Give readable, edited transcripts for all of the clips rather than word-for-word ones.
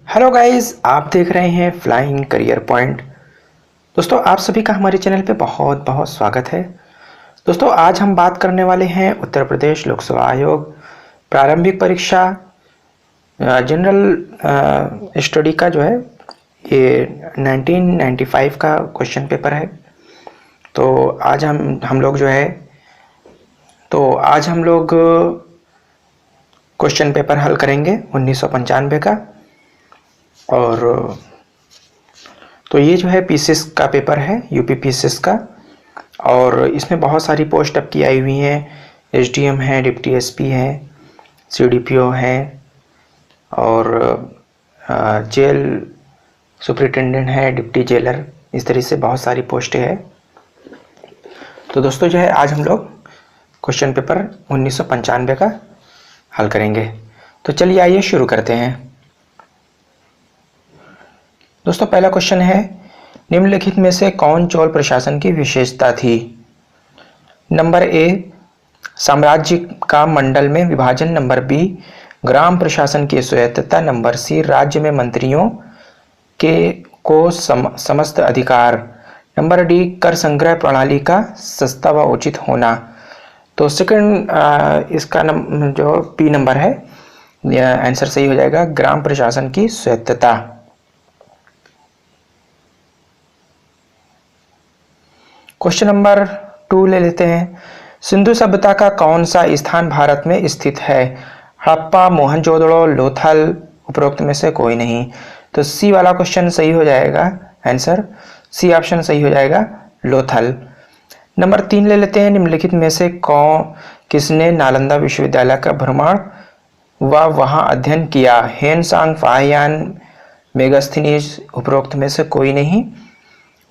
Hello guys, आप देख रहे हैं फ्लाइंग करियर पॉइंट। दोस्तों, आप सभी का हमारे चैनल पे बहुत बहुत स्वागत है। दोस्तों, आज हम बात करने वाले हैं उत्तर प्रदेश लोक सेवा आयोग प्रारंभिक परीक्षा जनरल स्टडी का जो है ये 1995 का क्वेश्चन पेपर है। तो आज हम लोग जो है तो आज हम लोग क्वेश्चन पेपर हल करेंगे 1995 का। और तो ये जो है पीसीएस का पेपर है, यूपी पीसीएस का, और इसमें बहुत सारी पोस्ट अब की आई हुई हैं। एसडीएम है, डिप्टी एसपी है, सीडीपीओ है और जेल सुपरिटेंडेंट है, डिप्टी जेलर, इस तरह से बहुत सारी पोस्टें हैं। तो दोस्तों जो है आज हम लोग क्वेश्चन पेपर 1995 का हल करेंगे। तो चलिए आइए शुरू करते हैं। दोस्तों, पहला क्वेश्चन है, निम्नलिखित में से कौन चोल प्रशासन की विशेषता थी? नंबर ए, साम्राज्य का मंडल में विभाजन। नंबर बी, ग्राम प्रशासन की स्वायत्तता। नंबर सी, राज्य में मंत्रियों को समस्त अधिकार। नंबर डी, कर संग्रह प्रणाली का सस्ता व उचित होना। तो सेकंड इसका जो पी नंबर है, आंसर सही हो जाएगा, ग्राम प्रशासन की स्वायत्तता। क्वेश्चन नंबर 2 ले लेते हैं। सिंधु सभ्यता का कौन सा स्थान भारत में स्थित है? हड़प्पा, मोहनजोदड़ो, लोथल, उपरोक्त में से कोई नहीं। तो सी वाला क्वेश्चन सही हो जाएगा, आंसर सी ऑप्शन सही हो जाएगा, लोथल। नंबर 3 ले लेते हैं। निम्नलिखित में से किसने नालंदा विश्वविद्यालय का भ्रमण व वहां अध्ययन किया? हेनसांग, फाहियान, मेगास्थनीज, उपरोक्त में से कोई नहीं।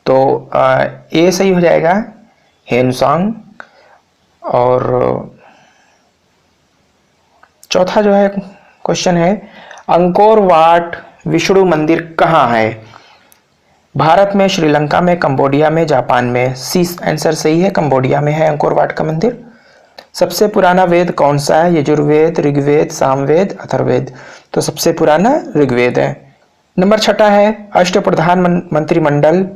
तो ए सही हो जाएगा, हेनसांग। और चौथा जो है क्वेश्चन है, अंकोर वाट विष्णु मंदिर कहाँ है? भारत में, श्रीलंका में, कंबोडिया में, जापान में। सी आंसर सही है, कंबोडिया में है अंकोर वाट का मंदिर। सबसे पुराना वेद कौन सा है? यजुर्वेद, ऋग्वेद, सामवेद, अथर्ववेद। तो सबसे पुराना ऋग्वेद है। नंबर 6 है, अष्टप्रधान मंत्रिमंडल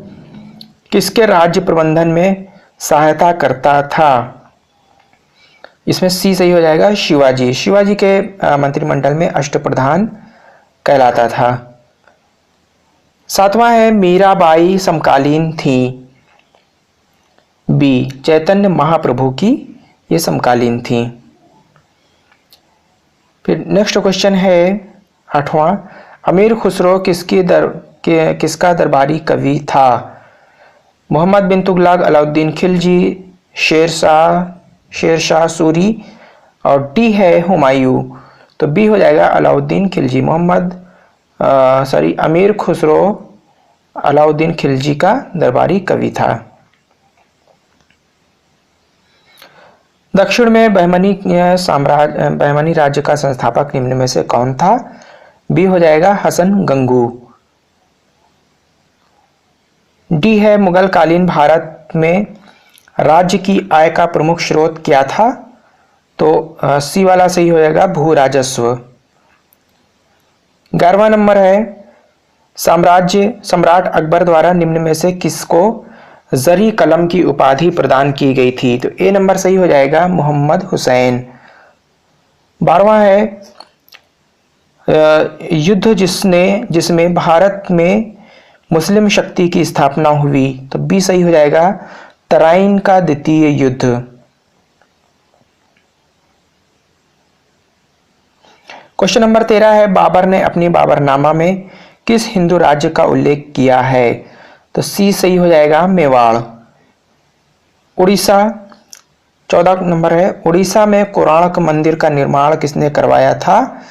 किसके राज्य प्रबंधन में सहायता करता था? इसमें सी सही हो जाएगा, शिवाजी। शिवाजी के मंत्रिमंडल में अष्टप्रधान कहलाता था। 7वां है, मीराबाई समकालीन थी। बी, चैतन्य महाप्रभु की ये समकालीन थी। फिर नेक्स्ट क्वेश्चन है 8वां, अमीर खुसरो किसका दरबारी कवि था? मोहम्मद बिन तुगलक, अलाउद्दीन खिलजी, शेरशाह सूरी, और डी है हुमायूं। तो बी हो जाएगा, अलाउद्दीन खिलजी। अमीर खुसरो अलाउद्दीन खिलजी का दरबारी कवि था। दक्षिण में बहमनी राज्य का संस्थापक निम्न में से कौन था? बी हो जाएगा, हसन गंगू। डी है, मुगल कालीन भारत में राज्य की आय का प्रमुख स्रोत क्या था? तो सी वाला सही हो जाएगा, भू राजस्व। 11वां नंबर है, सम्राट अकबर द्वारा निम्न में से किसको जरी कलम की उपाधि प्रदान की गई थी? तो ए नंबर सही हो जाएगा, मोहम्मद हुसैन। 12वां है, युद्ध जिसमें भारत में मुस्लिम शक्ति की स्थापना हुई। तो बी सही हो जाएगा, तराइन का द्वितीय युद्ध। क्वेश्चन नंबर 13 है, बाबर ने अपनी बाबरनामा में किस हिंदू राज्य का उल्लेख किया है? तो सी सही हो जाएगा, मेवाड़। उड़ीसा 14 नंबर है, उड़ीसा में कोणार्क मंदिर का निर्माण किसने करवाया था?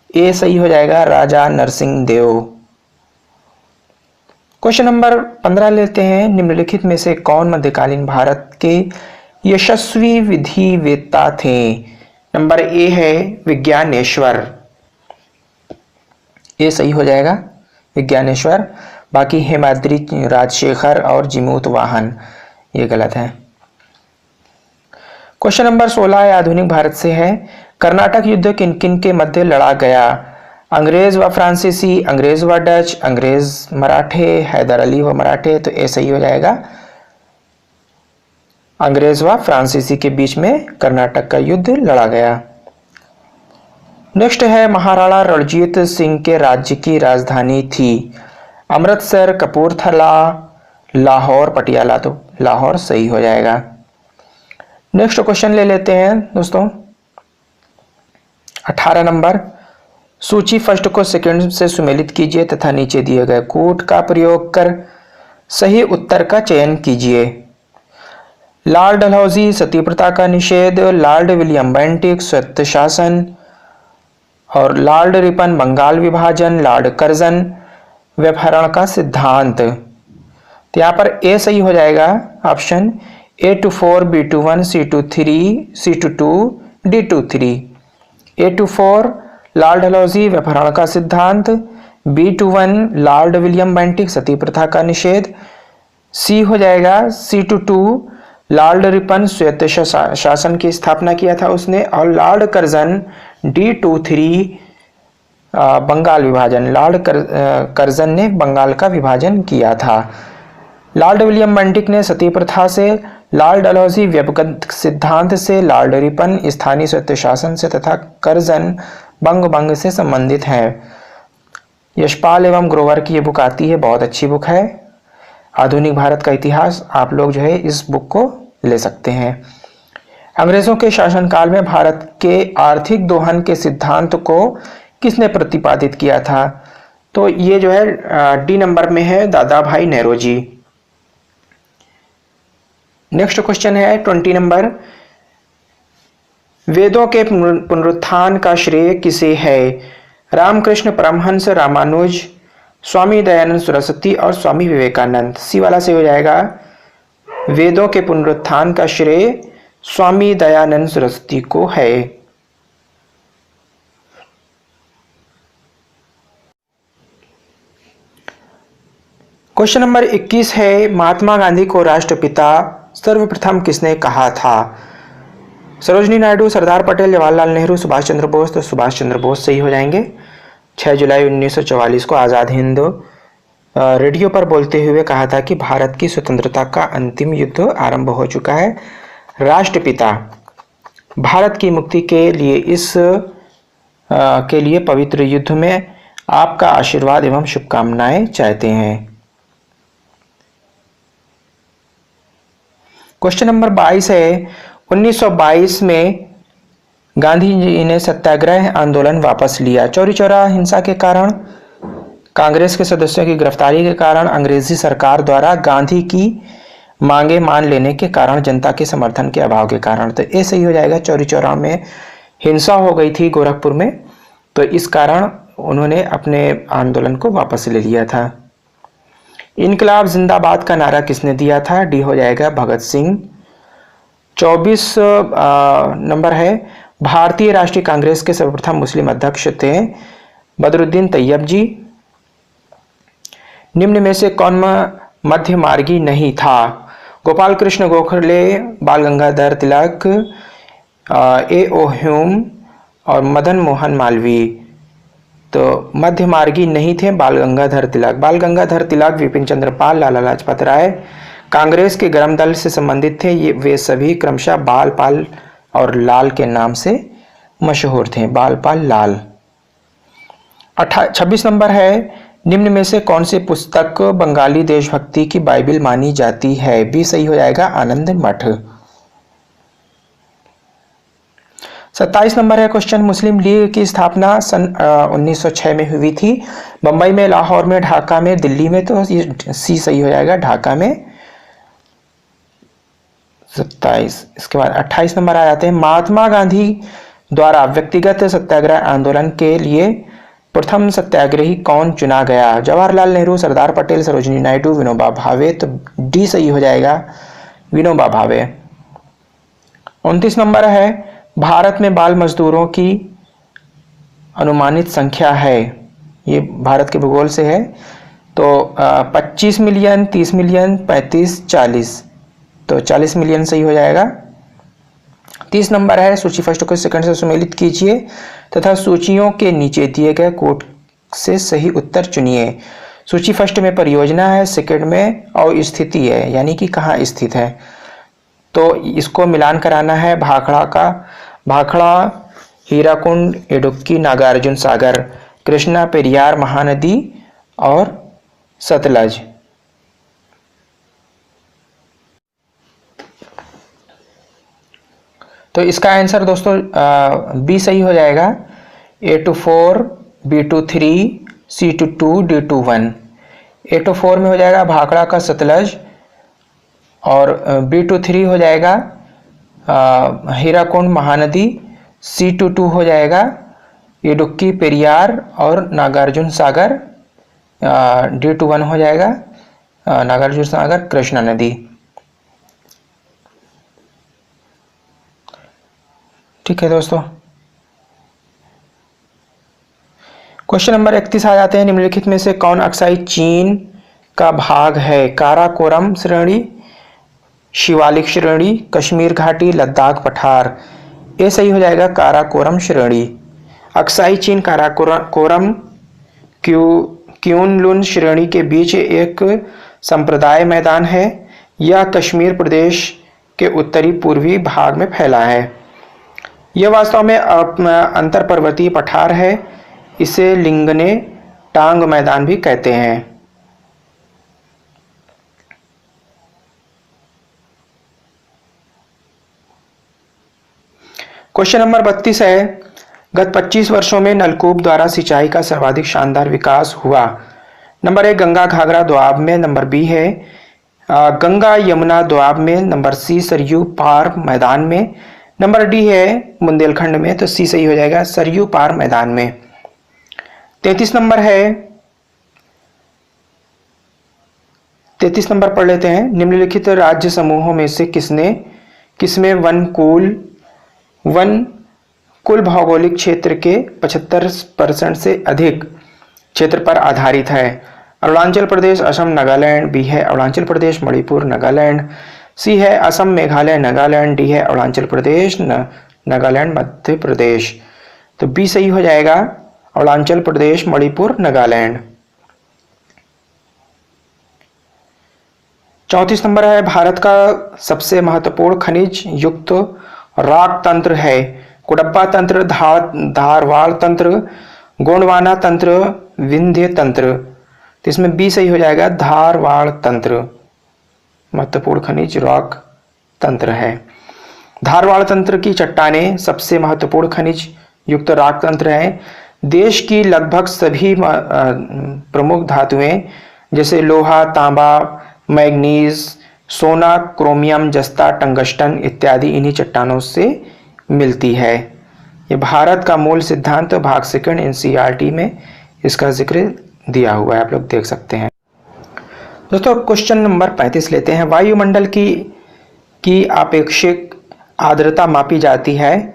ए सही हो जाएगा, राजा नरसिंह देव। क्वेश्चन नंबर 15 लेते हैं। निम्नलिखित में से कौन मध्यकालीन भारत के यशस्वी विधिवेत्ता थे? नंबर ए है, विज्ञानेश्वर। ये सही हो जाएगा, विज्ञानेश्वर। बाकी हेमाद्रि, राजशेखर और जिमूत वाहन, ये गलत है। क्वेश्चन नंबर 16 आधुनिक भारत से है, कर्नाटक युद्ध किन किन के मध्य लड़ा गया? अंग्रेज व फ्रांसीसी, अंग्रेज व डच, अंग्रेज मराठे, हैदर अली व मराठे, तो ऐसा ही हो जाएगा। अंग्रेज व फ्रांसीसी के बीच में कर्नाटक का युद्ध लड़ा गया। नेक्स्ट है, महाराणा रणजीत सिंह के राज्य की राजधानी थी। अमृतसर, कपूरथला, लाहौर, पटियाला, तो लाहौर सही हो जाएगा। नेक्स्ट क्वेश्चन ले लेते हैं दोस्तों, 18 नंबर। सूची फर्स्ट को सेकंड से सुमेलित कीजिए तथा नीचे दिए गए कोड का प्रयोग कर सही उत्तर का चयन कीजिए। लॉर्ड डलहौजी, सती प्रथा का निषेध, लॉर्ड विलियम बेंटिक, स्वत्व शासन, और लॉर्ड रिपन, बंगाल विभाजन, लॉर्ड कर्जन, व्यवहरण का सिद्धांत। तो यहाँ पर ए सही हो जाएगा option A24, B21, C23, C22, D23। A24 Lord Dalhousie, व्यवहरण का सिद्धांत, B21 लॉर्ड विलियम बेंटिक, सती प्रथा का निषेध, C हो जाएगा C22 लॉर्ड रिपन, स्वायत्त शासन की स्थापना किया था उसने, और लॉर्ड कर्जन D23 बंगाल विभाजन, लॉर्ड कर्जन ने बंगाल का विभाजन किया था। लॉर्ड विलियम बेंटिक ने सती प्रथा से, लॉर्ड डलहौजी व्यपगत सिद्धांत से, लॉर्ड रिपन स्थानीय स्वायत्त शासन से तथा कर्जन बंग से संबंधित है। यशपाल एवं ग्रोवर की ये बुक आती है, बहुत अच्छी बुक है, आधुनिक भारत का इतिहास। आप लोग जो है इस बुक को ले सकते हैं। अंग्रेजों के शासनकाल में भारत के आर्थिक दोहन के सिद्धांत को किसने प्रतिपादित किया था? तो ये जो है डी नंबर में है, दादा भाई नेरोजी। नेक्स्ट क्वेश्चन है 20 नंबर। वेदों के पुनरुत्थान का श्रेय किसे है? रामकृष्ण परमहंस, रामानुज, स्वामी दयानंद सरस्वती और स्वामी विवेकानंद। सी वाला से हो जाएगा। वेदों के पुनरुत्थान का श्रेय स्वामी दयानंद सरस्वती को है। क्वेश्चन नंबर 21 है, महात्मा गांधी को राष्ट्रपिता सर्वप्रथम किसने कहा था? सरोजनी नायडू, सरदार पटेल, जवाहरलाल नेहरू, सुभाष चंद्र बोस। तो सुभाष चंद्र बोस सही हो जाएंगे। 6 जुलाई 1944 को आज़ाद हिंद रेडियो पर बोलते हुए कहा था कि भारत की स्वतंत्रता का अंतिम युद्ध आरंभ हो चुका है। राष्ट्रपिता भारत की मुक्ति के लिए पवित्र युद्ध में आपका आशीर्वाद एवं शुभकामनाएं चाहते हैं। क्वेश्चन नंबर 22 है, 1922 में गांधी जी ने सत्याग्रह आंदोलन वापस लिया। चौरी चौरा हिंसा के कारण, कांग्रेस के सदस्यों की गिरफ्तारी के कारण, अंग्रेजी सरकार द्वारा गांधी की मांगे मान लेने के कारण, जनता के समर्थन के अभाव के कारण। तो ये सही हो जाएगा। चौरी चौरा में हिंसा हो गई थी गोरखपुर में, तो इस कारण उन्होंने अपने आंदोलन को वापस ले लिया था। इनकलाब जिंदाबाद का नारा किसने दिया था? डी हो जाएगा भगत सिंह। 24 नंबर है, भारतीय राष्ट्रीय कांग्रेस के सर्वप्रथम मुस्लिम अध्यक्ष थे बदरुद्दीन तैयब जी। निम्न में से कौन मध्य मार्गी नहीं था? गोपाल कृष्ण गोखले, बाल गंगाधर तिलक, A.O. ह्यूम और मदन मोहन मालवीय। तो मध्य मार्गी नहीं थे बाल गंगाधर तिलक। बाल गंगाधर तिलक, विपिन चंद्र पाल, लाला लाजपत राय कांग्रेस के गर्म दल से संबंधित थे। ये वे सभी क्रमशः बाल, पाल और लाल के नाम से मशहूर थे। बाल, पाल, लाल। 26 नंबर है, निम्न में से कौन सी पुस्तक बंगाली देशभक्ति की बाइबिल मानी जाती है? बी सही हो जाएगा, आनंद मठ। 27 नंबर है क्वेश्चन, मुस्लिम लीग की स्थापना सन 1906 में हुई थी। बंबई में, लाहौर में, ढाका में, दिल्ली में। तो ये सी सही हो जाएगा, ढाका में। 27। इसके बाद 28 नंबर आ जाते हैं, महात्मा गांधी द्वारा व्यक्तिगत सत्याग्रह आंदोलन के लिए प्रथम सत्याग्रही कौन चुना गया? जवाहरलाल नेहरू, सरदार पटेल, सरोजनी नायडू, विनोबा भावे। तो डी सही हो जाएगा, विनोबा भावे। 29 नंबर है, भारत में बाल मजदूरों की अनुमानित संख्या है। ये भारत के भूगोल से है। तो 25 मिलियन, 30 मिलियन, 35, 40। तो 40 मिलियन सही हो जाएगा। 30 नंबर है, सूची फर्स्ट को सेकंड से सुमेलित कीजिए तथा सूचियों के नीचे दिए गए कोड से सही उत्तर चुनिए। सूची फर्स्ट में परियोजना है, सेकंड में अवस्थिति है, यानी कि कहाँ स्थित है। तो इसको मिलान कराना है भाखड़ा का। भाखड़ा हीराकुंड, इडुक्की, नागार्जुन सागर, कृष्णा, पेरियार, महानदी और सतलज। तो इसका आंसर दोस्तों बी सही हो जाएगा। A to 4, B to 3, C to 2, D to 1। A to 4 में हो जाएगा भाखड़ा का सतलज, और B to 3 हो जाएगा हीराकुंड महानदी, C to 2 हो जाएगा इडुक्की, पेरियार और नागार्जुन सागर, D to 1 हो जाएगा नागार्जुन सागर, कृष्णा नदी। ठीक है दोस्तों, क्वेश्चन नंबर 31 आ जाते हैं। निम्नलिखित में से कौन अक्साई चीन का भाग है? काराकोरम श्रेणी, शिवालिक श्रेणी, कश्मीर घाटी, लद्दाख पठार। ये सही हो जाएगा काराकोरम श्रेणी। अक्साई चीन काराकोरम क्यूनलुन श्रेणी के बीच एक संप्रदाय मैदान है। यह कश्मीर प्रदेश के उत्तरी पूर्वी भाग में फैला है। यह वास्तव में अंतर पर्वतीय पठार है। इसे लिंगने टांग मैदान भी कहते हैं। क्वेश्चन नंबर 32 है। गत 25 वर्षों में नलकूप द्वारा सिंचाई का सर्वाधिक शानदार विकास हुआ। नंबर ए गंगा घाघरा दोआब में, नंबर बी है गंगा यमुना दोआब में, नंबर सी सरयू पार मैदान में, नंबर डी है बुंदेलखंड में। तो सी सही हो जाएगा सरयू पार मैदान में। 33 नंबर है, 33 नंबर पढ़ लेते हैं। निम्नलिखित राज्य समूहों में से किसमें वन कुल भौगोलिक क्षेत्र के 75% से अधिक क्षेत्र पर आधारित है? अरुणाचल प्रदेश, असम, नागालैंड। बी है अरुणाचल प्रदेश, मणिपुर, नागालैंड। सी है असम, मेघालय, नागालैंड। डी है अरुणाचल प्रदेश, नागालैंड, मध्य प्रदेश। तो बी सही हो जाएगा अरुणाचल प्रदेश, मणिपुर, नागालैंड। 34 नंबर है। भारत का सबसे महत्वपूर्ण खनिज युक्त रॉक तंत्र है? कुडप्पा तंत्र, धारवाड़ तंत्र, गोंडवाना तंत्र, विंध्य तंत्र। तो इसमें बी सही हो जाएगा धारवाड़ तंत्र महत्वपूर्ण खनिज रॉक तंत्र है। धारवाड़ तंत्र की चट्टानें सबसे महत्वपूर्ण खनिज युक्त रॉक तंत्र है। देश की लगभग सभी प्रमुख धातुएं जैसे लोहा, तांबा, मैग्नीज, सोना, क्रोमियम, जस्ता, टंगस्टन इत्यादि इन्हीं चट्टानों से मिलती है। ये भारत का मूल सिद्धांत भाग सेकंड एनसीईआरटी में इसका जिक्र दिया हुआ है, आप लोग देख सकते हैं। दोस्तों क्वेश्चन नंबर 35 लेते हैं। वायुमंडल की आपेक्षिक आर्द्रता मापी जाती है?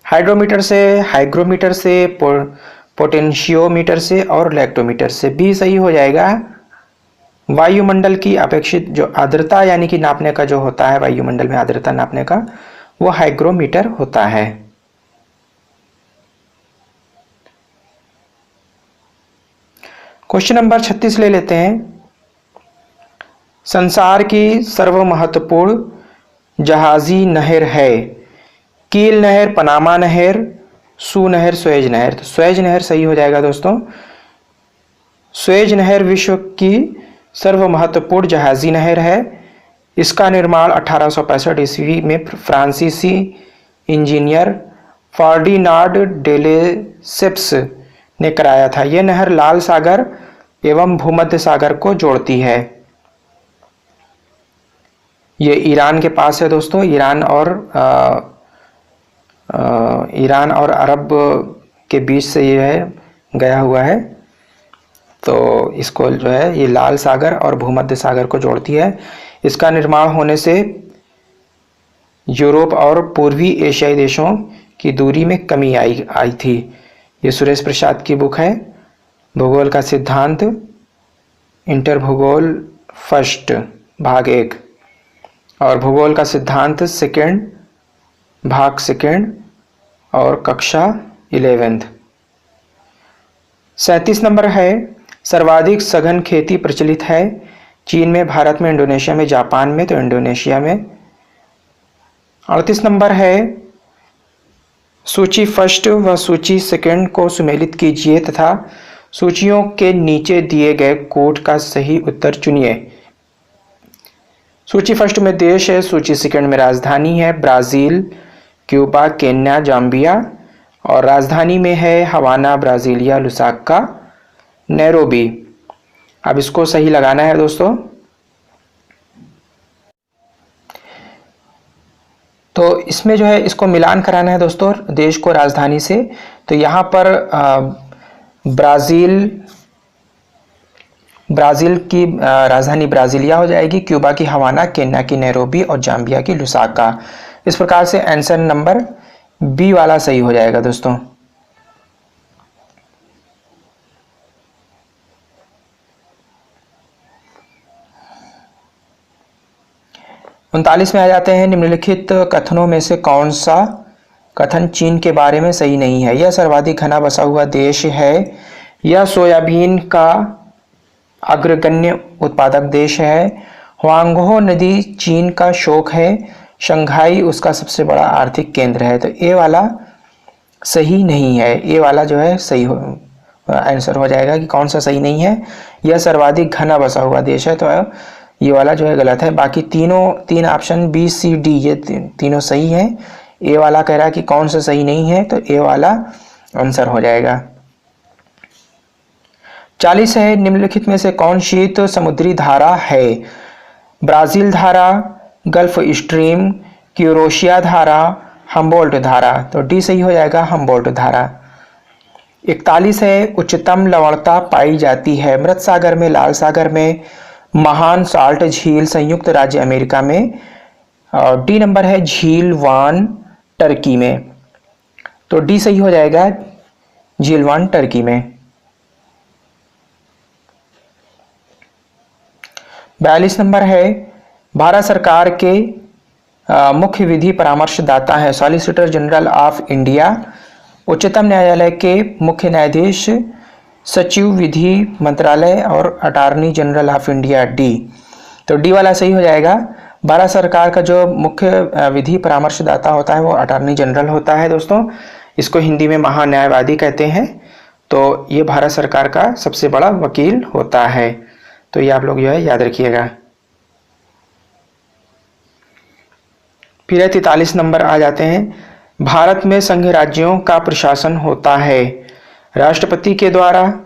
हाइड्रोमीटर से, हाइग्रोमीटर से, पोटेंशियोमीटर से और लैक्टोमीटर से। बी सही हो जाएगा। वायुमंडल की अपेक्षित जो आर्द्रता यानी कि नापने का जो होता है वायुमंडल में आर्द्रता नापने का, वो हाइग्रोमीटर होता है। क्वेश्चन नंबर 36 ले लेते हैं। संसार की सर्व महत्वपूर्ण जहाजी नहर है? कील नहर, पनामा नहर, सू नहर, स्वेज नहर। तो स्वेज नहर सही हो जाएगा दोस्तों। स्वेज नहर विश्व की सर्व महत्वपूर्ण जहाजी नहर है। इसका निर्माण 1865 ईस्वी में फ्रांसीसी इंजीनियर फर्डिनांड डेलेसेप्स ने कराया था। यह नहर लाल सागर एवं भूमध्य सागर को जोड़ती है। ये ईरान के पास है दोस्तों। ईरान और अरब के बीच से ये है गया हुआ है। तो इसको जो है ये लाल सागर और भूमध्य सागर को जोड़ती है। इसका निर्माण होने से यूरोप और पूर्वी एशियाई देशों की दूरी में कमी आई थी। ये सुरेश प्रसाद की बुक है, भूगोल का सिद्धांत, इंटर भूगोल फर्स्ट भाग 1 और भूगोल का सिद्धांत सेकंड भाग सेकंड और कक्षा 11th। 37 नंबर है, सर्वाधिक सघन खेती प्रचलित है चीन में, भारत में, इंडोनेशिया में, जापान में, तो इंडोनेशिया में। 38 नंबर है, सूची फर्स्ट व सूची सेकंड को सुमेलित कीजिए तथा सूचियों के नीचे दिए गए कोड का सही उत्तर चुनिए। सूची फर्स्ट में देश है, सूची सेकंड में राजधानी है, ब्राजील, क्यूबा, केन्या, जाम्बिया, और राजधानी में है हवाना, ब्राजीलिया, लुसाका, नैरोबी। अब इसको सही लगाना है दोस्तों। तो इसमें जो है इसको मिलान कराना है दोस्तों देश को राजधानी से। तो यहाँ पर ब्राजील की राजधानी ब्राजीलिया हो जाएगी, क्यूबा की हवाना, केन्या की नैरोबी और जाम्बिया की लुसाका। इस प्रकार से आंसर नंबर बी वाला सही हो जाएगा दोस्तों। उनतालीस में आ जाते हैं, निम्नलिखित कथनों में से कौन सा कथन चीन के बारे में सही नहीं है? यह सर्वाधिक घना बसा हुआ देश है, यह सोयाबीन का अग्रगण्य उत्पादक देश है, हुआंगहो नदी चीन का शोक है, शंघाई उसका सबसे बड़ा आर्थिक केंद्र है। तो ए वाला सही नहीं है, ए वाला जो है सही आंसर हो जाएगा कि कौन सा सही नहीं है। यह सर्वाधिक घना बसा हुआ देश है, तो ये वाला जो है गलत है। बाकी तीन ऑप्शन बी सी डी ये तीनों सही हैं। ए वाला कह रहा है कि कौन सा सही नहीं है, तो ए वाला आंसर हो जाएगा। 40 है, निम्नलिखित में से कौन शीत समुद्री धारा है? ब्राजील धारा, गल्फ स्ट्रीम, क्यूरोशिया धारा, हम्बोल्ट धारा। तो डी सही हो जाएगा, हम्बोल्ट धारा। 41 है, उच्चतम लवणता पाई जाती है मृत सागर में, लाल सागर में, महान साल्ट झील संयुक्त राज्य अमेरिका में, और डी नंबर है झील वान टर्की में। तो डी सही हो जाएगा, झील वान टर्की में। 42 नंबर है, भारत सरकार के मुख्य विधि परामर्शदाता है सॉलिसिटर जनरल ऑफ इंडिया, उच्चतम न्यायालय के मुख्य न्यायाधीश, सचिव विधि मंत्रालय और attorney general of India. D, तो डी वाला सही हो जाएगा। भारत सरकार का जो मुख्य विधि परामर्शदाता होता है वो अटॉर्नी जनरल होता है दोस्तों। इसको हिंदी में महान्यायवादी कहते हैं। तो ये भारत सरकार का सबसे बड़ा वकील होता है। तो ये आप लोग जो है याद रखिएगा। फिर 43 नंबर आ जाते हैं, भारत में संघ राज्यों का प्रशासन होता है राष्ट्रपति के द्वारा,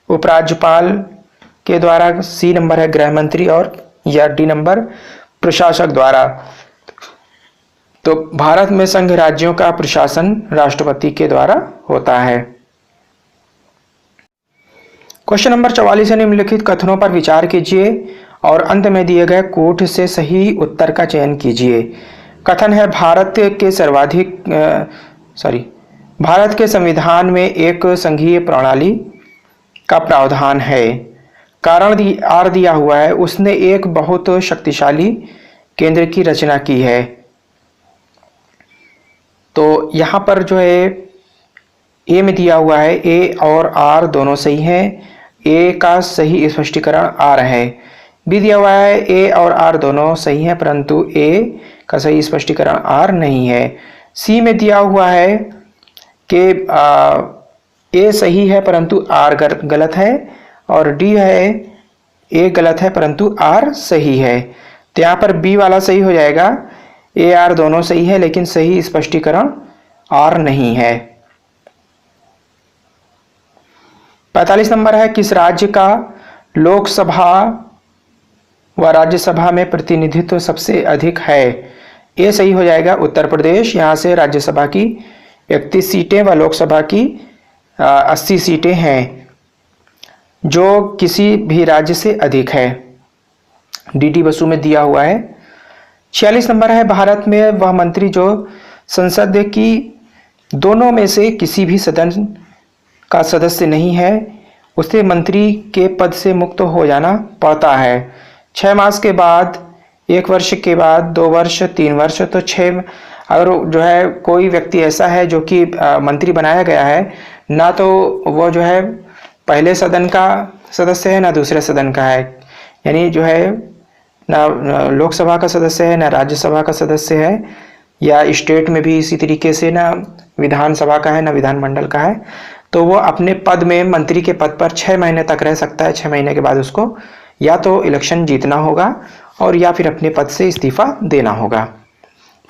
उपराज्यपाल के द्वारा, सी नंबर है गृह मंत्री, और या डी नंबर प्रशासक द्वारा। तो भारत में संघ राज्यों का प्रशासन राष्ट्रपति के द्वारा होता है। क्वेश्चन नंबर 44 है, निम्नलिखित कथनों पर विचार कीजिए और अंत में दिए गए कोट से सही उत्तर का चयन कीजिए। कथन है, भारत के संविधान में एक संघीय प्रणाली का प्रावधान है। कारण आर दिया हुआ है, उसने एक बहुत शक्तिशाली केंद्र की रचना की है। तो यहाँ पर जो है ए में दिया हुआ है, ए और आर दोनों सही हैं। ए का सही स्पष्टीकरण आर है। बी दिया हुआ है, ए और आर दोनों सही हैं परंतु ए का सही स्पष्टीकरण आर नहीं है। सी में दिया हुआ है कि ए सही है परंतु आर गलत है, और डी है ए गलत है परंतु आर सही है। तो यहाँ पर बी वाला सही हो जाएगा, ए आर दोनों सही है लेकिन सही स्पष्टीकरण आर नहीं है। 45 नंबर है, किस राज्य का लोकसभा व राज्यसभा में प्रतिनिधित्व सबसे अधिक है? ए सही हो जाएगा, उत्तर प्रदेश। यहाँ से राज्यसभा की 31 सीटें व लोकसभा की 80 सीटें हैं, जो किसी भी राज्य से अधिक है। डी बसु में दिया हुआ है। 46 नंबर है, भारत में वह मंत्री जो संसद की दोनों में से किसी भी सदन का सदस्य नहीं है, उसे मंत्री के पद से मुक्त हो जाना पड़ता है। 6 मास के बाद, 1 वर्ष के बाद, 2 वर्ष, 3 वर्ष, तो अगर जो है कोई व्यक्ति ऐसा है जो कि मंत्री बनाया गया है, ना तो वो जो है पहले सदन का सदस्य है ना दूसरे सदन का है, यानी जो है ना लोकसभा का सदस्य है ना राज्यसभा का सदस्य है, या स्टेट में भी इसी तरीके से ना विधानसभा का है ना विधानमंडल का है, तो वो अपने पद में मंत्री के पद पर 6 महीने तक रह सकता है। 6 महीने के बाद उसको या तो इलेक्शन जीतना होगा और या फिर अपने पद से इस्तीफा देना होगा।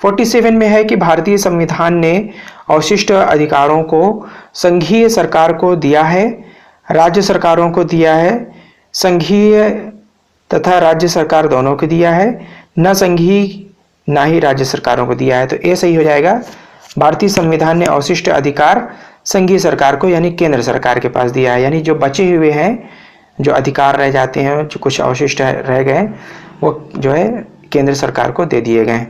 47 में है कि भारतीय संविधान ने अवशिष्ट अधिकारों को संघीय सरकार को दिया है, राज्य सरकारों को दिया है, संघीय तथा राज्य सरकार दोनों को दिया है, न संघीय ना ही राज्य सरकारों को दिया है। तो ये सही हो जाएगा। भारतीय संविधान ने अवशिष्ट अधिकार संघीय सरकार को यानी केंद्र सरकार के पास दिया है, यानी जो बचे हुए हैं, जो अधिकार रह जाते हैं, जो कुछ अवशिष्ट रह गए, वो जो है केंद्र सरकार को दे दिए गए।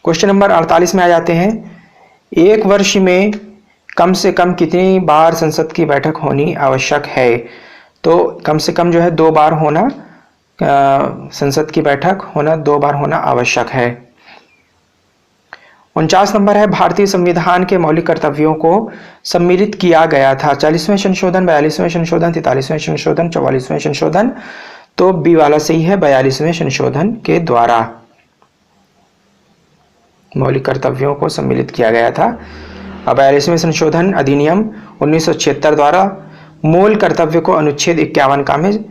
क्वेश्चन नंबर 48 में आ जाते हैं। एक वर्ष में कम से कम कितनी बार संसद की बैठक होनी आवश्यक है? तो कम से कम जो है 2 बार होना, संसद की बैठक होना 2 बार होना आवश्यक है। 49 नंबर है, भारतीय संविधान के मौलिक कर्तव्यों को सम्मिलित किया गया था। 40वें संशोधन, 42वें संशोधन, 43वें संशोधन, 44वें संशोधन। तो बी वाला सही है, 42वें संशोधन के द्वारा मौलिक कर्तव्यों को सम्मिलित किया गया था। अब 42वें संशोधन अधिनियम 1976 द्वारा मूल कर्तव्य को अनुच्छेद 51 का में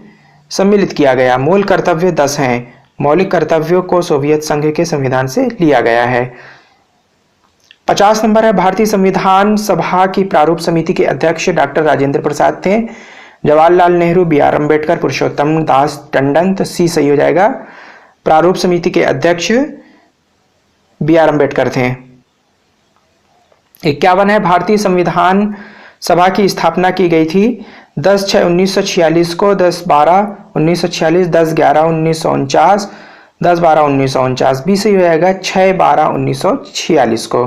सम्मिलित किया गया। मूल कर्तव्य 10 हैं। मौलिक कर्तव्यों को सोवियत संघ के संविधान से लिया गया है। 50 नंबर है, भारतीय संविधान सभा की प्रारूप समिति के अध्यक्ष डॉक्टर राजेंद्र प्रसाद थे। जवाहरलाल नेहरू, बी आर अम्बेडकर, पुरुषोत्तम दास टंडन। तो सी सही हो जाएगा। प्रारूप समिति के अध्यक्ष बी आर अम्बेडकर थे। 51 है, भारतीय संविधान सभा की स्थापना की गई थी 10/6/1946 को, 10/12/1946, 10/11/1949, 10/12/1949। बी सही हो जाएगा 6/12/1946 को।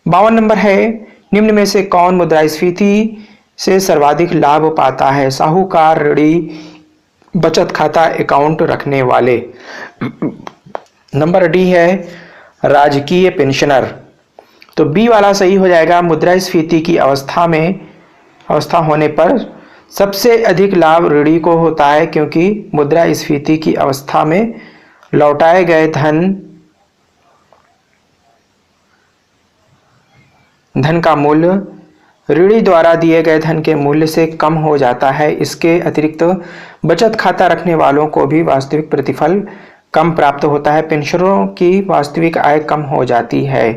52 नंबर है, निम्न में से कौन मुद्रास्फीति से सर्वाधिक लाभ पाता है? साहूकार, ऋणी, बचत खाता अकाउंट रखने वाले। नंबर डी है राजकीय पेंशनर। तो बी वाला सही हो जाएगा। मुद्रास्फीति की अवस्था होने पर सबसे अधिक लाभ ऋणी को होता है, क्योंकि मुद्रास्फीति की अवस्था में लौटाए गए धन का मूल्य ऋणी द्वारा दिए गए धन के मूल्य से कम हो जाता है। इसके अतिरिक्त बचत खाता रखने वालों को भी वास्तविक प्रतिफल कम प्राप्त होता है। पेंशनरों की वास्तविक आय कम हो जाती है।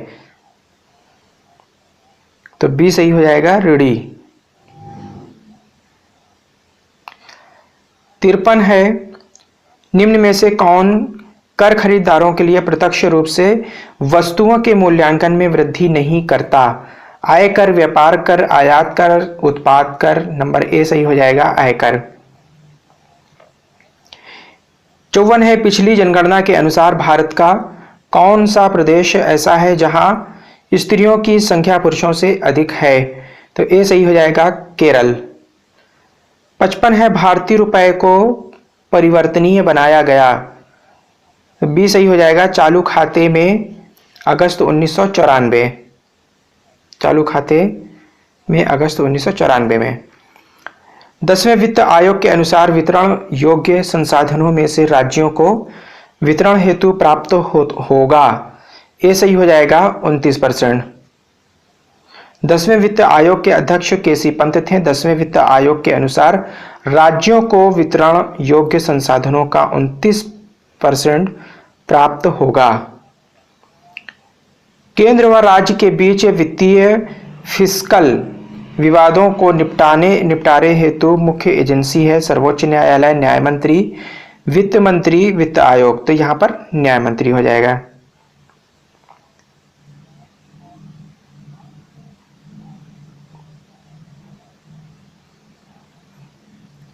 तो बी सही हो जाएगा, ऋणी। 53 है, निम्न में से कौन कर खरीदारों के लिए प्रत्यक्ष रूप से वस्तुओं के मूल्यांकन में वृद्धि नहीं करता? आयकर, व्यापार कर, आयात कर, उत्पाद कर। नंबर ए सही हो जाएगा, आयकर। 54 है, पिछली जनगणना के अनुसार भारत का कौन सा प्रदेश ऐसा है जहां स्त्रियों की संख्या पुरुषों से अधिक है? तो ए सही हो जाएगा, केरल। 55 है, भारतीय रुपए को परिवर्तनीय बनाया गया। तो बी सही हो जाएगा, चालू खाते में अगस्त 1994। चालू खाते में अगस्त 1994 में। 10वें वित्त आयोग के अनुसार वितरण योग्य संसाधनों में से राज्यों को वितरण हेतु प्राप्त होगा। ये सही हो जाएगा, 29%। 10वें वित्त आयोग के अध्यक्ष केसी पंत थे। 10वें वित्त आयोग के अनुसार राज्यों को वितरण योग्य संसाधनों का 29% प्राप्त होगा। केंद्र व राज्य के बीच वित्तीय फिस्कल विवादों को निपटारे हेतु मुख्य एजेंसी है सर्वोच्च न्यायालय, न्याय मंत्री, वित्त मंत्री, वित्त आयोग। तो यहां पर न्याय मंत्री हो जाएगा।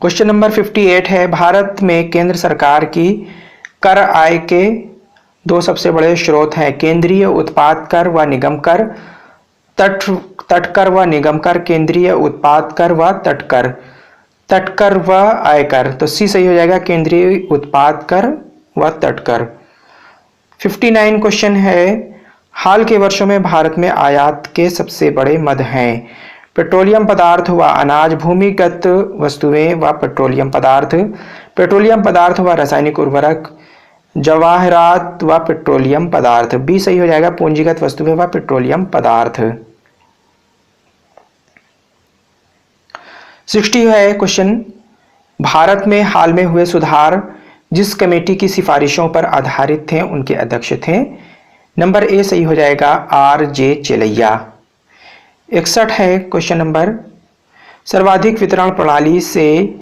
क्वेश्चन नंबर 58 है, भारत में केंद्र सरकार की कर आय के 2 सबसे बड़े स्रोत हैं, केंद्रीय उत्पाद कर व निगम कर, तट कर व निगम कर, केंद्रीय उत्पाद कर व तट कर। तटकर व आयकर, तो सी सही हो जाएगा, केंद्रीय उत्पाद कर व तटकर। 59 क्वेश्चन है, हाल के वर्षों में भारत में आयात के सबसे बड़े मद हैं। पेट्रोलियम पदार्थ व अनाज, भूमिगत वस्तुएं व पेट्रोलियम पदार्थ व रासायनिक उर्वरक, जवाहरात व पेट्रोलियम पदार्थ। बी सही हो जाएगा, पूंजीगत वस्तुएं व पेट्रोलियम पदार्थ। 60 है क्वेश्चन, भारत में हाल में हुए सुधार जिस कमेटी की सिफारिशों पर आधारित थे उनके अध्यक्ष थे। नंबर ए सही हो जाएगा, आर जे चेलैया। 61 है क्वेश्चन नंबर, सर्वाधिक वितरण प्रणाली से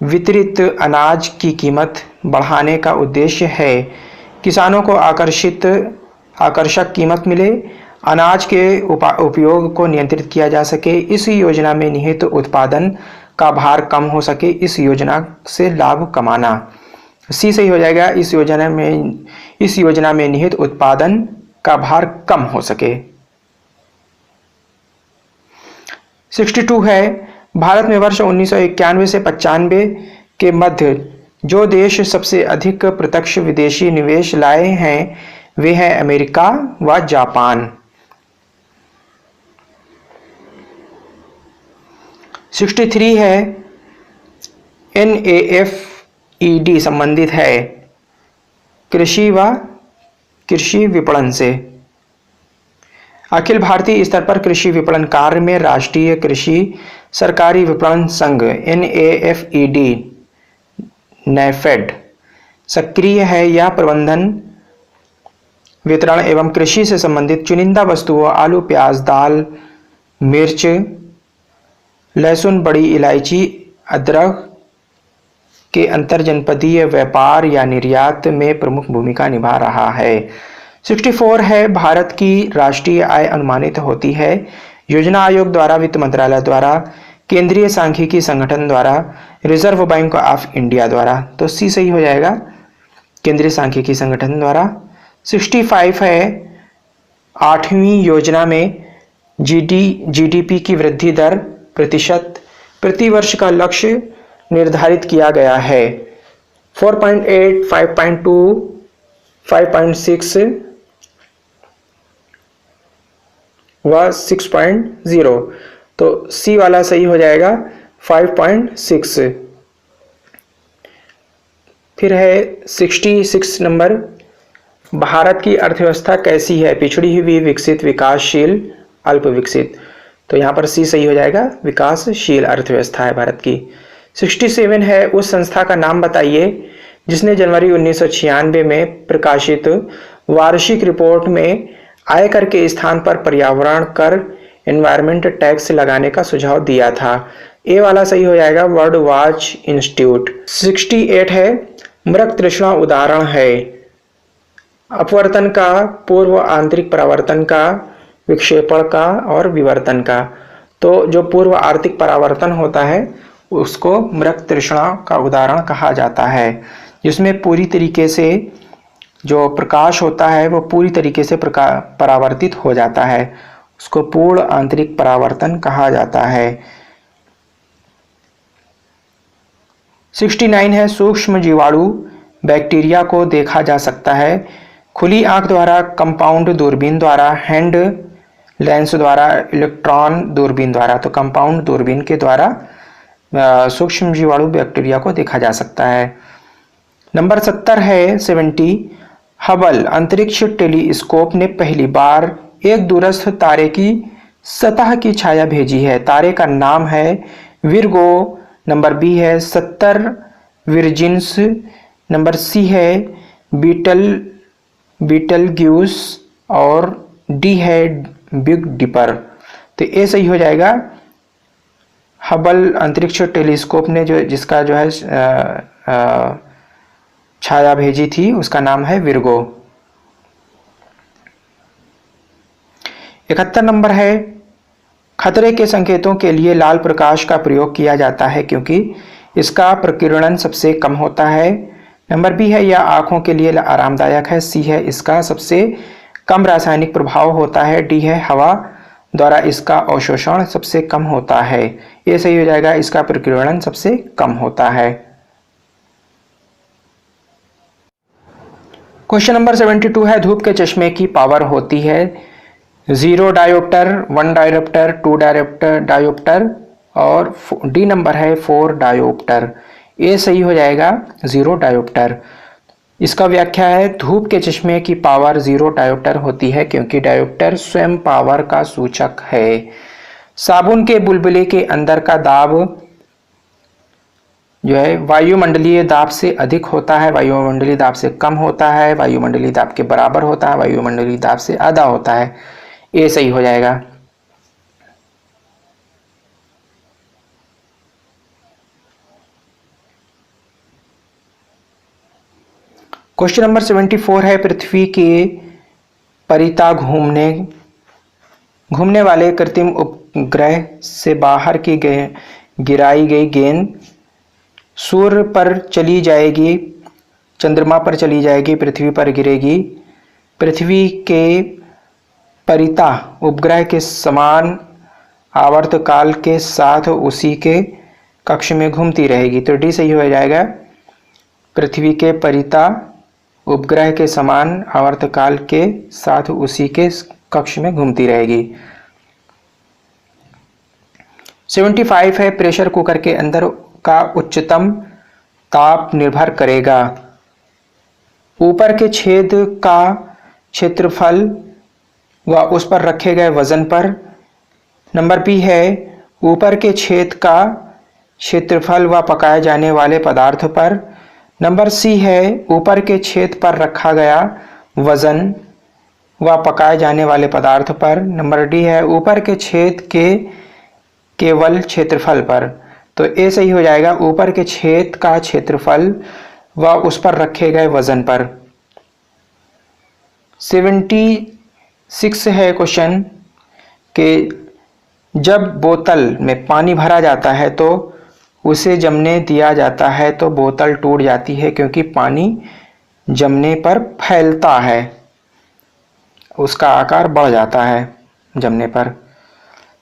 वितरित अनाज की कीमत बढ़ाने का उद्देश्य है किसानों को आकर्षक कीमत मिले, अनाज के उपयोग को नियंत्रित किया जा सके, इस योजना में निहित उत्पादन का भार कम हो सके, इस योजना से लाभ कमाना। सी सही हो जाएगा, इस योजना में निहित उत्पादन का भार कम हो सके। 62 है, भारत में वर्ष 1991 से 95 के मध्य जो देश सबसे अधिक प्रत्यक्ष विदेशी निवेश लाए हैं वे हैं अमेरिका व जापान। 63 है, NAFED संबंधित है कृषि व कृषि विपणन से। अखिल भारतीय स्तर पर कृषि विपणन कार्य में राष्ट्रीय कृषि सरकारी विपणन संघ NAFED सक्रिय है। यह प्रबंधन, वितरण एवं कृषि से संबंधित चुनिंदा वस्तुओं आलू, प्याज, दाल, मिर्च, लहसुन, बड़ी इलायची, अदरक के अंतरजनपदीय व्यापार या निर्यात में प्रमुख भूमिका निभा रहा है। 64 है, भारत की राष्ट्रीय आय अनुमानित होती है योजना आयोग द्वारा, वित्त मंत्रालय द्वारा, केंद्रीय सांख्यिकी संगठन द्वारा, रिजर्व बैंक ऑफ इंडिया द्वारा। तो सी सही हो जाएगा, केंद्रीय सांख्यिकी संगठन द्वारा। 65 है, 8वीं योजना में जीडीपी की वृद्धि दर प्रतिशत प्रति वर्ष का लक्ष्य निर्धारित किया गया है। 4.8, 5.2, 5.6 व 6.0, तो सी वाला सही हो जाएगा 5.6। फिर है 66 नंबर, भारत की अर्थव्यवस्था कैसी है, पिछड़ी हुई, विकसित, विकासशील, अल्प विकसित। तो यहाँ पर सी सही हो जाएगा, विकासशील अर्थव्यवस्था है भारत की। 67 है, उस संस्था का नाम बताइए जिसने जनवरी 1996 में प्रकाशित वार्षिक रिपोर्ट में आयकर के स्थान पर पर्यावरण कर एनवायरमेंट टैक्स लगाने का सुझाव दिया था। ए वाला सही हो जाएगा, वर्ल्ड वॉच इंस्टीट्यूट। 68 है, मृग तृष्णा उदाहरण है अपवर्तन का, पूर्व आंतरिक परावर्तन का, विक्षेपण का और विवर्तन का। तो जो पूर्व आंतरिक परावर्तन होता है उसको मृग तृष्णा का उदाहरण कहा जाता है, जिसमें पूरी तरीके से जो प्रकाश होता है वो पूरी तरीके से परावर्तित हो जाता है, उसको पूर्ण आंतरिक परावर्तन कहा जाता है। 69 है, सूक्ष्म जीवाणु बैक्टीरिया को देखा जा सकता है खुली आंख द्वारा, कंपाउंड दूरबीन द्वारा, हैंड लेंस द्वारा, इलेक्ट्रॉन दूरबीन द्वारा। तो कंपाउंड दूरबीन के द्वारा सूक्ष्म जीवाणु बैक्टीरिया को देखा जा सकता है। नंबर 70 है, 70, हबल अंतरिक्ष टेलीस्कोप ने पहली बार एक दूरस्थ तारे की सतह की छाया भेजी है। तारे का नाम है विर्गो। नंबर बी है 70 विर्जिन्स। नंबर सी है बीटलग्यूस और डी है बिग डिपर। तो ए सही हो जाएगा, हबल अंतरिक्ष टेलीस्कोप ने जिसका जो है छाया भेजी थी उसका नाम है विर्गो। 71 नंबर है, खतरे के संकेतों के लिए लाल प्रकाश का प्रयोग किया जाता है क्योंकि इसका प्रकीर्णन सबसे कम होता है। नंबर बी है, यह आंखों के लिए आरामदायक है। सी है, इसका सबसे कम रासायनिक प्रभाव होता है। डी है, हवा द्वारा इसका अवशोषण सबसे कम होता है। ये सही हो जाएगा, इसका प्रकीर्णन सबसे कम होता है। क्वेश्चन नंबर 72 है, धूप के चश्मे की पावर होती है 0 डायोप्टर, 1 डायोप्टर, 2 डायोप्टर और डी नंबर है 4 डायोप्टर। ये सही हो जाएगा 0 डायोप्टर। इसका व्याख्या है, धूप के चश्मे की पावर 0 डायोप्टर होती है क्योंकि डायोप्टर स्वयं पावर का सूचक है। साबुन के बुलबुले के अंदर का दाब जो है वायुमंडलीय दाब से अधिक होता है, वायुमंडलीय दाब से कम होता है, वायुमंडलीय दाब के बराबर होता है, वायुमंडलीय दाब से आधा होता है। ये सही हो जाएगा। क्वेश्चन नंबर 74 है, पृथ्वी के परिता घूमने वाले कृत्रिम उपग्रह से बाहर की गिराई गई गेंद सूर्य पर चली जाएगी, चंद्रमा पर चली जाएगी, पृथ्वी पर गिरेगी। पृथ्वी के परिता उपग्रह के समान आवर्तकाल के साथ उसी के कक्ष में घूमती रहेगी। तो डी सही हो जाएगा, पृथ्वी के परिता उपग्रह के समान आवर्तकाल के साथ उसी के कक्ष में घूमती रहेगी। 75 है, प्रेशर कुकर के अंदर का उच्चतम ताप निर्भर करेगा ऊपर के छेद का क्षेत्रफल व उस पर रखे गए वजन पर। नंबर बी है, ऊपर के छेद का क्षेत्रफल व पकाए जाने वाले पदार्थ पर। नंबर सी है, ऊपर के छेद पर रखा गया वजन व पकाए जाने वाले पदार्थ पर। नंबर डी है, ऊपर के छेद के केवल क्षेत्रफल पर। तो ए सही हो जाएगा, ऊपर के छेद का क्षेत्रफल व उस पर रखे गए वजन पर। 76 है क्वेश्चन कि जब बोतल में पानी भरा जाता है तो उसे जमने दिया जाता है तो बोतल टूट जाती है क्योंकि पानी जमने पर फैलता है, उसका आकार बढ़ जाता है जमने पर।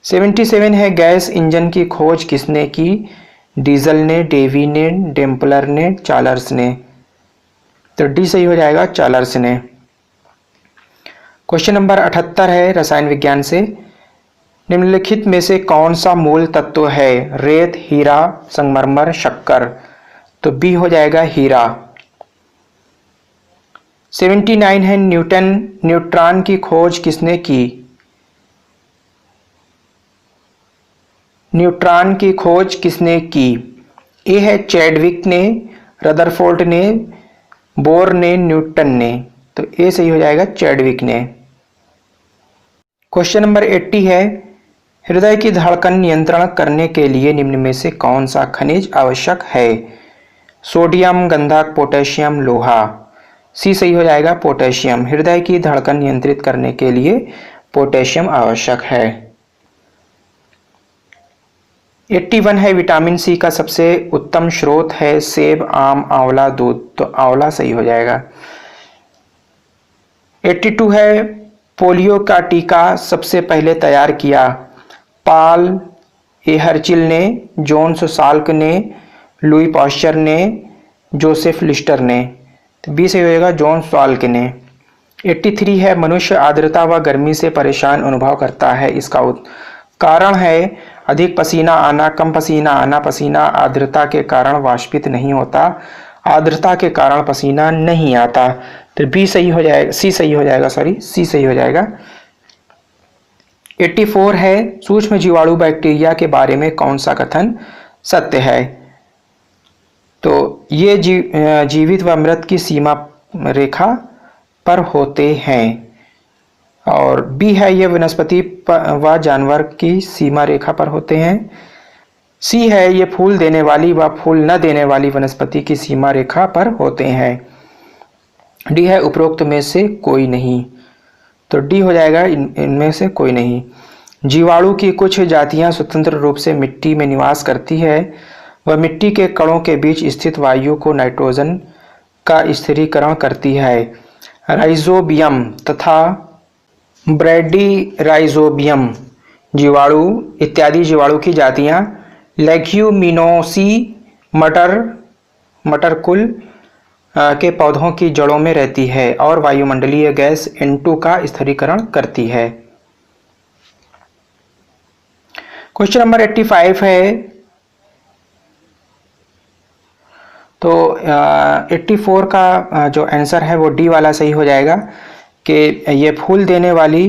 77 है, गैस इंजन की खोज किसने की? डीजल ने, डेवी ने, डेम्पलर ने, चार्ल्स ने। तो डी सही हो जाएगा, चार्ल्स ने। क्वेश्चन नंबर 78 है रसायन विज्ञान से, निम्नलिखित में से कौन सा मूल तत्व है? रेत, हीरा, संगमरमर, शक्कर। तो बी हो जाएगा हीरा। 79 है, न्यूट्रॉन की खोज किसने की? न्यूट्रॉन की खोज किसने की? ए है चैडविक ने, रदरफोर्ड ने, बोर ने, न्यूटन ने। तो ए सही हो जाएगा, चैडविक ने। क्वेश्चन नंबर 80 है, हृदय की धड़कन नियंत्रण करने के लिए निम्न में से कौन सा खनिज आवश्यक है? सोडियम, गंधक, पोटेशियम, लोहा। सी सही हो जाएगा, पोटेशियम। हृदय की धड़कन नियंत्रित करने के लिए पोटेशियम आवश्यक है। 81 है, विटामिन सी का सबसे उत्तम स्रोत है सेब, आम, आंवला, दूध। तो आंवला सही हो जाएगा। 82 है, पोलियो का टीका सबसे पहले तैयार किया? पाल एहरचिल ने, जोन्स साल्क ने, लुई पाश्चर ने, जोसेफ लिस्टर ने। तो बी सही हो जाएगा, जोन्स साल्क ने। 83 है, मनुष्य आर्द्रता व गर्मी से परेशान अनुभव करता है, इसका कारण है अधिक पसीना आना, कम पसीना आना। पसीना आर्द्रता के कारण वाष्पित नहीं होता, आर्द्रता के कारण पसीना नहीं आता। तो बी सही हो जाएगा, सी सही हो जाएगा, सॉरी सी सही हो जाएगा। 84 है, सूक्ष्म जीवाणु बैक्टीरिया के बारे में कौन सा कथन सत्य है? तो ये जीवित व मृत की सीमा रेखा पर होते हैं। और बी है, ये वनस्पति व जानवर की सीमा रेखा पर होते हैं। सी है, ये फूल देने वाली व फूल न देने वाली वनस्पति की सीमा रेखा पर होते हैं। डी है, उपरोक्त में से कोई नहीं। तो डी हो जाएगा, इनमें से कोई नहीं। जीवाणु की कुछ जातियां स्वतंत्र रूप से मिट्टी में निवास करती है, वह मिट्टी के कणों के बीच स्थित वायु को नाइट्रोजन का स्थिरीकरण करती है। राइजोबियम तथा ब्रैडी राइजोबियम जीवाणु इत्यादि जीवाणु की जातियां लेग्यूमिनोसी मटर कुल के पौधों की जड़ों में रहती है और वायुमंडलीय गैस N2 का स्थिरीकरण करती है। क्वेश्चन नंबर 85 है, तो 84 का जो आंसर है वो डी वाला सही हो जाएगा कि ये फूल देने वाली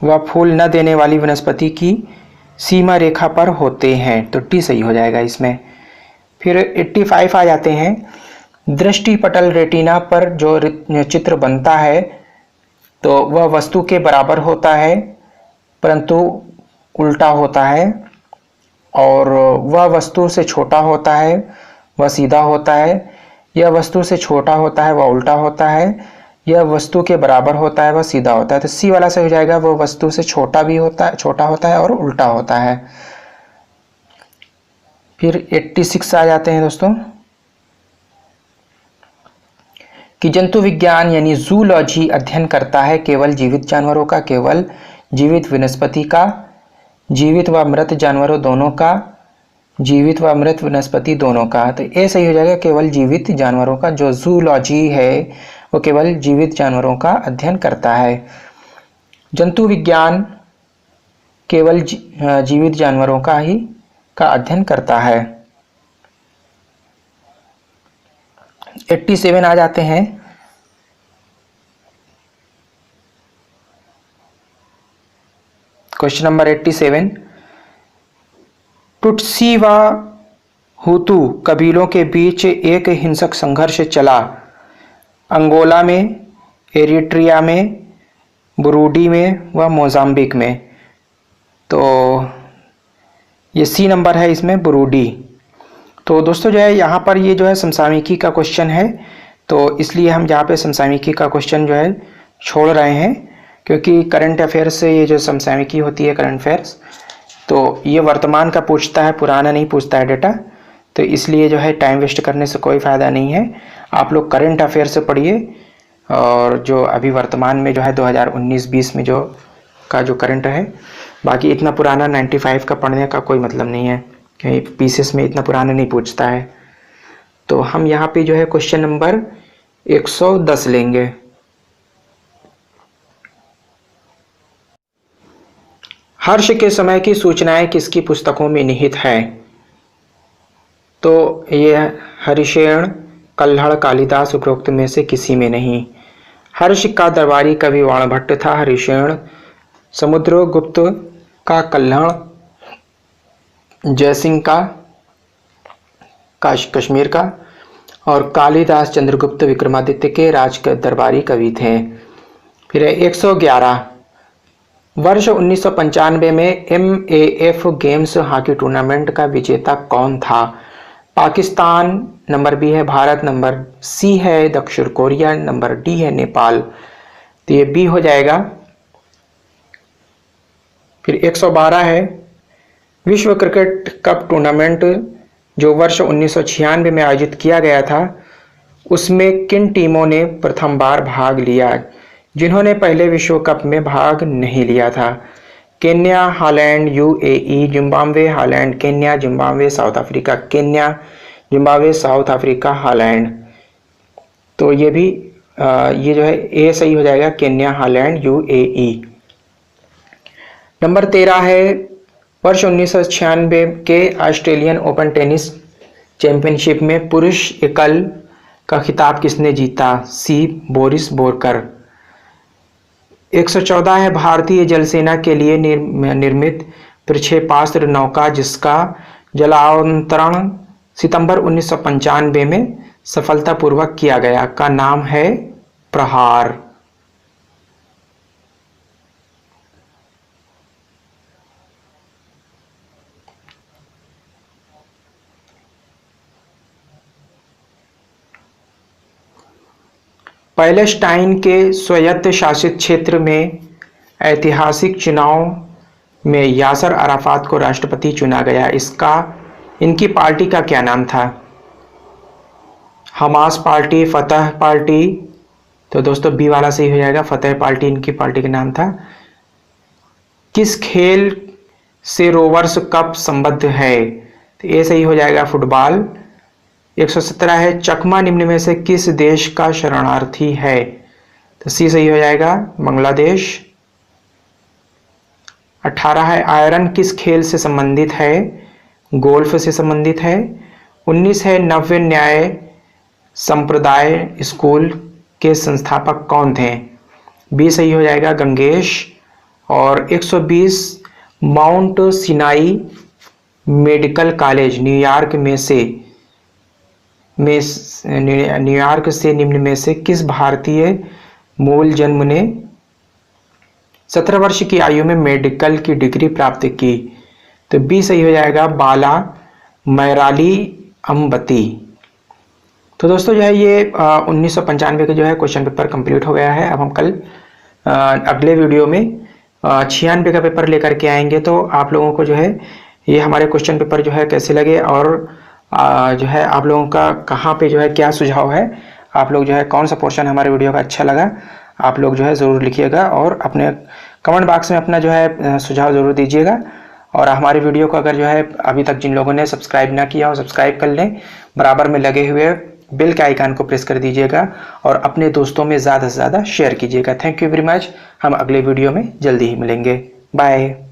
व फूल न देने वाली वनस्पति की सीमा रेखा पर होते हैं, तो डी सही हो जाएगा इसमें। फिर 85 आ जाते हैं, दृष्टिपटल रेटिना पर जो चित्र बनता है तो वह वस्तु के बराबर होता है परंतु उल्टा होता है, और वह वस्तु से छोटा होता है वह सीधा होता है, यह वस्तु से छोटा होता है वह उल्टा होता है, यह वस्तु के बराबर होता है वह सीधा होता है। तो सी वाला सही हो जाएगा, वह वस्तु से छोटा होता है और उल्टा होता है। फिर 86 आ जाते हैं दोस्तों कि जंतु विज्ञान यानी जूलॉजी अध्ययन करता है केवल जीवित जानवरों का, केवल जीवित वनस्पति का, जीवित व मृत जानवरों दोनों का, जीवित व मृत वनस्पति दोनों का। तो ए सही हो जाएगा, केवल जीवित जानवरों का। जो जूलॉजी है वो केवल जीवित जानवरों का अध्ययन करता है। जंतु विज्ञान केवल जीवित जानवरों का अध्ययन करता है। 87 आ जाते हैं, क्वेश्चन नंबर 87, टुट्सी व हुतू कबीलों के बीच एक हिंसक संघर्ष चला। अंगोला में, एरिट्रिया में, बुरूडी में व मोजाम्बिक में। तो ये सी नंबर है इसमें, बुरूडी। तो दोस्तों जो है यहाँ पर ये जो है समसामयिकी का क्वेश्चन है, तो इसलिए हम यहाँ पे समसामयिकी का क्वेश्चन जो है छोड़ रहे हैं, क्योंकि करंट अफेयर्स से ये जो समसामयिकी होती है करंट अफेयर्स, तो ये वर्तमान का पूछता है, पुराना नहीं पूछता है डेटा, तो इसलिए जो है टाइम वेस्ट करने से कोई फ़ायदा नहीं है। आप लोग करंट अफेयर से पढ़िए, और जो अभी वर्तमान में जो है 2019-20 में जो करंट है, बाकी इतना पुराना 95 का पढ़ने का कोई मतलब नहीं है, क्योंकि पीसेस में इतना पुराना नहीं पूछता है। तो हम यहाँ पे जो है क्वेश्चन नंबर 110 लेंगे। हर्ष के समय की सूचनाएं किसकी पुस्तकों में निहित है? तो ये हरिशेन, कल्हड़, कालिदास उपरोक्त में से किसी में नहीं। हर्ष का दरबारी कवि वाणभट्ट था। हरिशेन समुद्रगुप्त का कल्हड़, जयसिंह का कश्मीर का, और कालिदास चंद्रगुप्त विक्रमादित्य के राज के दरबारी कवि थे। फिर 111, वर्ष 1995 में MAF गेम्स हॉकी टूर्नामेंट का विजेता कौन था? पाकिस्तान, नंबर बी है भारत, नंबर सी है दक्षिण कोरिया, नंबर डी है नेपाल। तो ये बी हो जाएगा। फिर 112 है, विश्व क्रिकेट कप टूर्नामेंट जो वर्ष 1996 में आयोजित किया गया था, उसमें किन टीमों ने प्रथम बार भाग लिया जिन्होंने पहले विश्व कप में भाग नहीं लिया था? Kenya, Holland, UAE, Zimbabwe, Holland, Kenya, Zimbabwe, south Africa. Kenya, Zimbabwe, south Africa, Holland. तो ये भी ये जो है ए सही हो जाएगा, केन्या, हालैंड, UAE। नंबर 13 है, वर्ष 1996 के ऑस्ट्रेलियन ओपन टेनिस चैंपियनशिप में पुरुष एकल का खिताब किसने जीता? सी, बोरिस बोरकर। 114 है, भारतीय जलसेना के लिए निर्मित प्रक्षेपास्त्र नौका जिसका जलावतरण सितंबर 1995 में सफलतापूर्वक किया गया का नाम है प्रहार। पैलेस्टाइन के स्वायत्त शासित क्षेत्र में ऐतिहासिक चुनाव में यासर अराफात को राष्ट्रपति चुना गया। इनकी पार्टी का क्या नाम था? हमास पार्टी, फतह पार्टी। तो दोस्तों बी वाला सही हो जाएगा, फतह पार्टी इनकी पार्टी का नाम था। किस खेल से रोवर्स कप संबद्ध है? तो ये सही हो जाएगा फुटबॉल। 117 है चकमा निम्न में से किस देश का शरणार्थी है? तो सी सही हो जाएगा बांग्लादेश। 18 है आयरन किस खेल से संबंधित है? गोल्फ से संबंधित है। 19 है नव्य न्याय संप्रदाय स्कूल के संस्थापक कौन थे? बी सही हो जाएगा गंगेश। और 120 Mount Sinai medical college New York से निम्न में से किस भारतीय मूल जन्म ने 17 वर्ष की आयु में मेडिकल की डिग्री प्राप्त की? तो बी सही हो जाएगा बाला मैराली अम्बती। तो दोस्तों जो है ये 1995 के जो है क्वेश्चन पेपर कंप्लीट हो गया है। अब हम कल अगले वीडियो में 96 का पेपर लेकर के आएंगे। तो आप लोगों को जो है ये हमारे क्वेश्चन पेपर जो है कैसे लगे और जो है आप लोगों का कहाँ पे जो है क्या सुझाव है, आप लोग जो है कौन सा पोर्शन हमारे वीडियो का अच्छा लगा, आप लोग जो है ज़रूर लिखिएगा और अपने कमेंट बॉक्स में अपना जो है सुझाव ज़रूर दीजिएगा। और हमारी वीडियो को अगर जो है अभी तक जिन लोगों ने सब्सक्राइब ना किया हो सब्सक्राइब कर लें, बराबर में लगे हुए बेल के आइकन को प्रेस कर दीजिएगा और अपने दोस्तों में ज़्यादा से ज़्यादा शेयर कीजिएगा। Thank you very much. हम अगले वीडियो में जल्दी ही मिलेंगे। बाय।